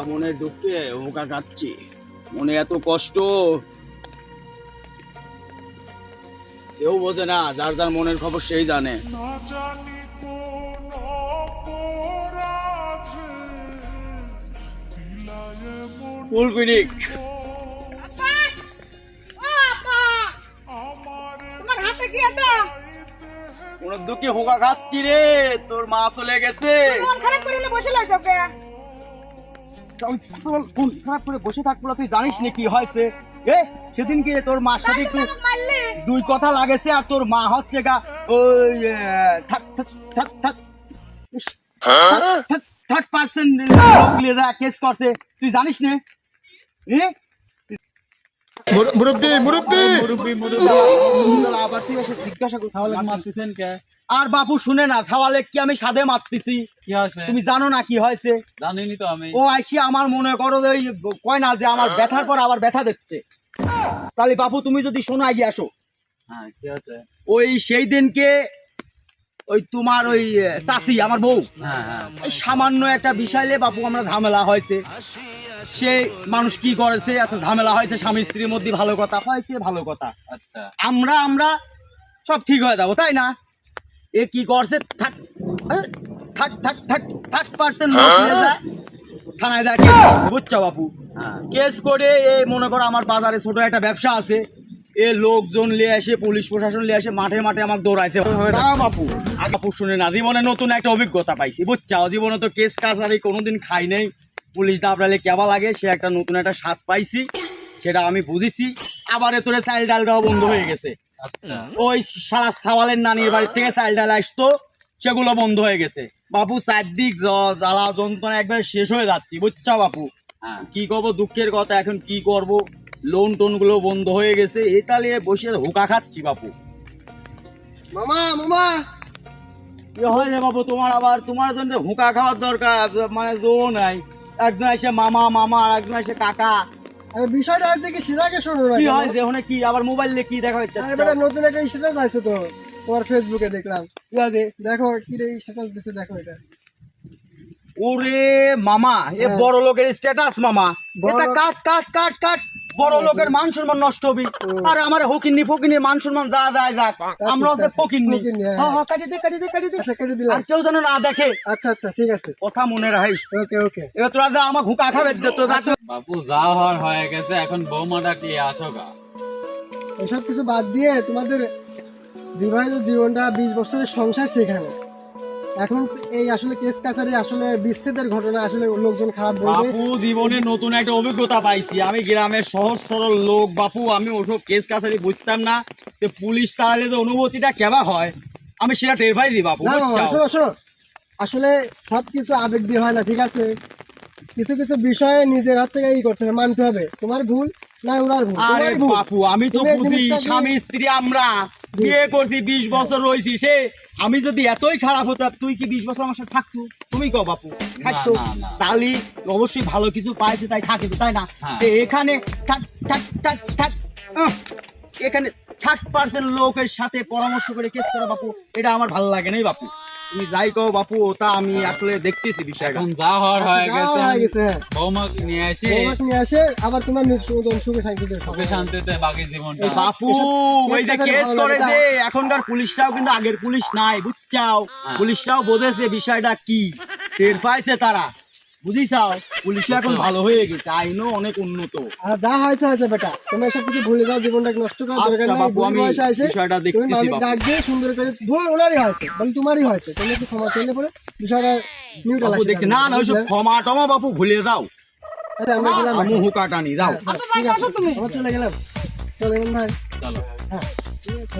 মনের দুঃখে হুকা খাচ্ছি, মনে এত কষ্ট কেউ বোঝে না, যার যার মনের খবর সেই জানে। ফুল ফিনিক মনের দুঃখে হুকা খাচ্ছি রে, তোর মা চলে গেছে। মন খারাপ করে বসে লাগছে ওকে। মন খারাপ করে বসে থাকবো, তুই জানিস না কি হয়েছে? সেদিনকে তোর মার সাথে একটু দুই কথা লাগেছে, আর তোর মা হচ্ছে গা ওই থাক থাক থাক থাক থাক থাক পার্সেন্ট কেস করছে, তুই জানিস না? মুরব্বি মুরব্বি আবার তুই এসে জিজ্ঞাসা করছিস মারতেছেন কে? আর বাপু শুনে না, থাওয়ালে কি আমি সাদে মারতেছি? কি হয়েছে? তুমি জানো না কি হয়েছে? জানিনি তো আমি। ও আইসি আমার মনে করো ওই কয় না যে আমার ব্যথার পর আবার ব্যথা দিচ্ছে। তাহলে বাপু তুমি যদি শোনো এগিয়ে আসো। হ্যাঁ, কি আছে? ওই সেই দিনকে ওই তোমার ওই চাচি আমার বউ, হ্যাঁ হ্যাঁ, এই সামান্য একটা বিষয় নিয়ে বাপু আমরা ঝামেলা হয়েছে। সে মানুষ কি করেছে, আচ্ছা ঝামেলা হয়েছে, স্বামী স্ত্রীর মধ্যে ভালো কথা হয়েছে, ভালো কথা। আচ্ছা, আমরা সব ঠিক হয়ে যাবো, তাই না? এ কি করছে, থাক থাক থাক থাক থাক পার্সেন্ট থানায় দেয় কেস করছে, বুঝছো বাপু? হ্যাঁ। কেস করে এ মনে করো আমার বাজারে ছোট একটা ব্যবসা আছে, এ লোকজন নিয়ে এসে, পুলিশ প্রশাসন নিয়ে এসে মাঠে মাঠে আমাকে দৌড়াইতে দাঁড়াও বাপু, বাপু শুনে না, জীবনে নতুন একটা অভিজ্ঞতা পাইছি, বুঝছো? জীবনে তো কেস কাছারি কোনোদিন খাই নেই, পুলিশ দাবড়ালে কেবা লাগে, সে একটা নতুন একটা স্বাদ পাইছি, সেটা আমি বুঝেছি। আবার তোরে চাল ডাল দেওয়া বন্ধ হয়ে গেছে। আচ্ছা, ওই সারা সাওয়ালের নানির বাড়ি থেকে চাল ডাল আসতো, সেগুলো বন্ধ হয়ে গেছে বাপু। চারদিক জ্বালা যন্ত্রণা একবার শেষ হয়ে যাচ্ছি, বুঝছো বাপু? হ্যাঁ। কি করবো, দুঃখের কথা, এখন কি করব, লোন টোন গুলো বন্ধ হয়ে গেছে, এটা নিয়ে বসে হুকা খাচ্ছি বাপু। মামা মামা কি হয়েছে বাবু তোমার? আবার তোমার জন্য হুকা খাওয়ার দরকার মানে জো নাই, একজন এসে মামা মামা আর একজন এসে কাকা। আরে বিষয়টা হচ্ছে কি, সেটাকে শোনো না। কি হয়েছে ওখানে? কি আবার মোবাইলে কি দেখা হচ্ছে? আরে বেটা, নতুন একটা স্ট্যাটাস আছে তো তোমার ফেসবুকে, দেখলাম। কি আছে? দেখো কি রে স্ট্যাটাস দিছে, দেখো এটা। ওরে মামা, এ হ্যাঁ। বড় লোকের স্ট্যাটাস মামা, বড় এটা লোক- কাট কাট কাট কাট, বড় লোকের মান সম্মান নষ্ট হবি। আরে আমার হকিন্নি ফকিন্নি মান সম্মান যা যায় যাক, আমরা ওদের ফকিন্নি। ফকিন্নি, হ্যাঁ। হ্যাঁ হ্যাঁ, কাটি দে কাটি দে কাটি দে, আচ্ছা, কেটে দিলাম। আর কেউ যেন না দেখে। আচ্ছা আচ্ছা, ঠিক আছে, কথা মনে রাখিস। ওকে ওকে। এবার তোরা যা, আমার হুকা খাবে দে, তো যাচ্ছে। বাপু যা হওয়ার হয়ে গেছে, এখন বৌমাটা কি আসো গা। এসব কিছু বাদ দিয়ে তোমাদের বিবাহিত জীবনটা 20 বছরের সংসার, সেখানে এখন এই আসলে কেস কাছারি, আসলে বিচ্ছেদের ঘটনা, আসলে লোকজন খারাপ বলবে। বাপু জীবনে নতুন একটা অভিজ্ঞতা পাইছি, আমি গ্রামের সহজ সরল লোক বাপু, আমি ওসব কেস কাছারি বুঝতাম না, তো পুলিশ তাহলে যে অনুভূতিটা কেবা হয় আমি সেটা টের পাইছি বাপু, না মামা, বুঝছো? শোনো শোনো, আসলে সবকিছু আবেগ দিয়ে হয় না, ঠিক আছে? কিছু কিছু বিষয়ে নিজের হাত থেকে করতে হবে, মানতে হবে। তোমার ভুল না ওনার ভুল, আরে তোমারই ভুল। বাপু আমি তো তুমি এই বুঝি, জিনিসটাকে- স্বামী স্ত্রী আমরা বিয়ে করছি, 20 বছর রয়েছি, সে আমি যদি এতই খারাপ হতাম, তুই কি 20 বছর আমার সাথে থাকতো? তুমি কও বাপু, থাকতো? না, না। তাহলে অবশ্যই ভালো কিছু পাইছে তাই থাকে, তাই না? হ্যাঁ। তো এখানে থাক থাক থাক থাক এখানে 30% লোকের সাথে পরামর্শ করে কেস করা বাপু, এটা আমার ভালো লাগে নাই বাপু। তুমি যাই কও বাপু, ওটা আমি আসলে দেখতেছি বিষয়টা। এখন যা হওয়ার হয়ে আচ্ছা, যাওয়া হয়ে গেছে, গেছে, হ্যাঁ। বৌমাকে নিয়ে এসে বৌমাকে নিয়ে আসে, আবার তোমার সুখে শান্তিতে থাকো। সুখে শান্তিতে বাকি জীবনটা। এই বাপু ওই যে কেস কেস ভালো করে লাগে যে এখনকার পুলিশরাও কিন্তু আগের পুলিশ নাই, বুঝছাও? পুলিশরাও বোঝেছে বিষয়টা কি, টের পাইছে তারা, বুঝিছাও? পুলিশ এখন ভালো হয়ে গেছে, আইনও অনেক উন্নত। আর যা হয়েছে হয়েছে বেটা, তুমি এসব কিছু ভুলে যাও, জীবনটাকে নষ্ট করার দরকার আচ্ছা নাই। বাপু, ভুল আমি বয়সে এসে বিষয়টা তুমি দেখতেছি মালিক বাপু। ডাক দিয়ে সুন্দর করে, ভুল ওনারই হয়েছে, বলে তোমারই হয়েছে, তুমি একটু ক্ষমা চাইলে পরে বিষয়টা নিউট্রাল বাপু আসে দেখি যাবে, না না, ওইসব বুঝলে? ক্ষমা টমা বাপু ভুলে যাও, আচ্ছা, আমরা গেলাম আমু হুকাটানি যাও। হ্যাঁ, ঠিক আছে, আমরা চলে গেলাম, চলে গেলাম ভাই। চলো। হ্যাঁ।